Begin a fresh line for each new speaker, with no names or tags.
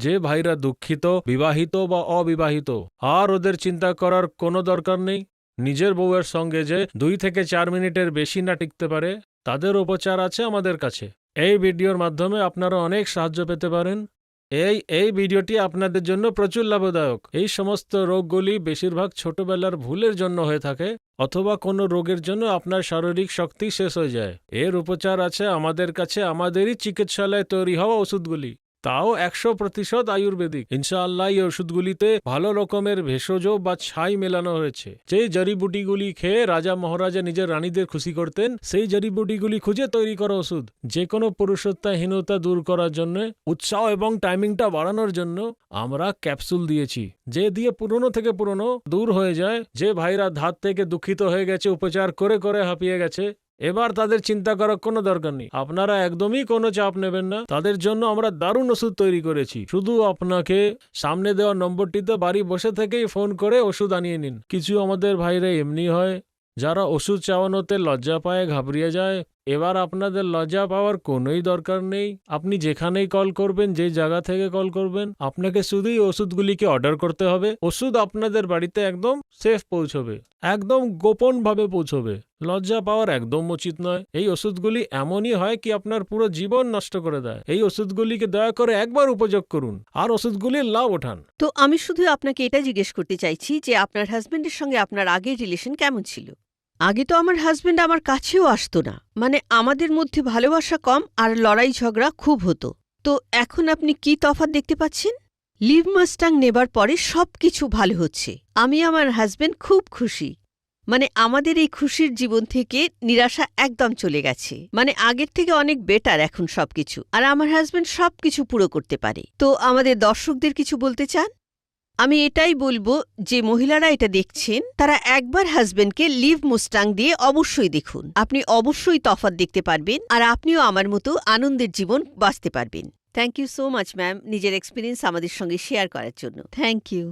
যে ভাইরা দুঃখিত, বিবাহিত বা অবিবাহিত, আর ওদের চিন্তা করার কোনো দরকার নেই। নিজের বউয়ের সঙ্গে যে 2 থেকে 4 মিনিটের বেশি না টিকতে পারে, তাদের উপচার আছে আমাদের কাছে। এই ভিডিওর মাধ্যমে আপনারা অনেক সাহায্য পেতে পারেন। এই ভিডিওটি আপনাদের জন্য প্রচুর লাভদায়ক। এই সমস্ত রোগগুলি বেশিরভাগ ছোটবেলার ভুলের জন্য হয়ে থাকে, অথবা কোনো রোগের জন্য আপনার শারীরিক শক্তি শেষ হয়ে যায়। এর উপচার আছে আমাদের কাছে, আমাদেরই চিকিৎসালয়ে তৈরি হওয়া ওষুধগুলি, তাও 100% আয়ুর্বেদিক। ইনশাআল্লাহ এই ওষুধগুলিতে ভালো রকমের ভেষজ বা ছাই মেলানো হয়েছে। যেই জড়িবুটিগুলি খেয়ে রাজা মহারাজা নিজের রানীদের খুশি করতেন, সেই জড়িবুটিগুলি খুঁজে তৈরি করা ওষুধ। যে কোনো পুরুষত্বহীনতা দূর করার জন্য, উৎসাহ এবং টাইমিংটা বাড়ানোর জন্য আমরা ক্যাপসুল দিয়েছি, যে দিয়ে পুরনো থেকে পুরনো দূর হয়ে যায়। যে ভাইরা ধাত থেকে দুঃখিত হয়ে গেছে, উপচার করে করে হাঁপিয়ে গেছে, এবার তাদের চিন্তা করার কোনো দরকার নেই। আপনারা একদমই কোনো চাপ নেবেন না। তাদের জন্য আমরা দারুণ ওষুধ তৈরি করেছি। শুধু আপনাকে সামনে দেওয়া নম্বরটিতে বাড়ি বসে থেকেই ফোন করে ওষুধ আনিয়ে নিন। কিছু আমাদের ভাইরা এমনি হয়, যারা ওষুধ চাওয়ানোতে লজ্জা পায়, ঘাবড়িয়ে যায়। এবার আপনাদের লজ্জা পাওয়ার কোনোই দরকার নেই। আপনি যেখানেই কল করবেন, যে জায়গা থেকে কল করবেন, আপনাকে শুধুই ওষুধগুলিকে অর্ডার করতে হবে। ওষুধ আপনাদের বাড়িতে একদম সেফ পৌঁছবে, একদম গোপনভাবে পৌঁছবে। লজ্জা পাওয়ার একদম উচিত নয়। এই ওষুধগুলি এমনই হয় কি আপনার পুরো জীবন নষ্ট করে দেয়। এই ওষুধগুলিকে দয়া করে একবার উপযোগ করুন আর ওষুধগুলির লাভ ওঠান।
তো আমি শুধু আপনাকে এটা জিজ্ঞেস করতে চাইছি যে আপনার হাজবেন্ডের সঙ্গে আপনার আগের রিলেশন কেমন ছিল? আগে তো আমার হাজবেন্ড আমার কাছেও আসতো না, মানে আমাদের মধ্যে ভালোবাসা কম আর লড়াই ঝগড়া খুব হতো। তো এখন আপনি কি তফাৎ দেখতে পাচ্ছেন? লিভ মাস্টাং নেবার পরে সবকিছু ভালো হচ্ছে। আমি আমার হাজবেন্ড খুব খুশি। মানে আমাদের এই খুশির জীবন থেকে নিরাশা একদম চলে গেছে। মানে আগের থেকে অনেক বেটার এখন সবকিছু। আর আমার হাজবেন্ড সবকিছু পুরো করতে পারে। তো আমাদের দর্শকদের কিছু বলতে চান? আমি এটাই বলবো যে মহিলারা এটা দেখছেন, তারা একবার হাজবেন্ডকে লিভ মুস্টাং দিয়ে অবশ্যই দেখুন। আপনি অবশ্যই তফাৎ দেখতে পারবেন আর আপনিও আমার মতো আনন্দের জীবন বাঁচতে পারবেন। Thank you so much ma'am, নিজের এক্সপিরিয়েন্স আমাদের সঙ্গে শেয়ার করার জন্য। Thank you.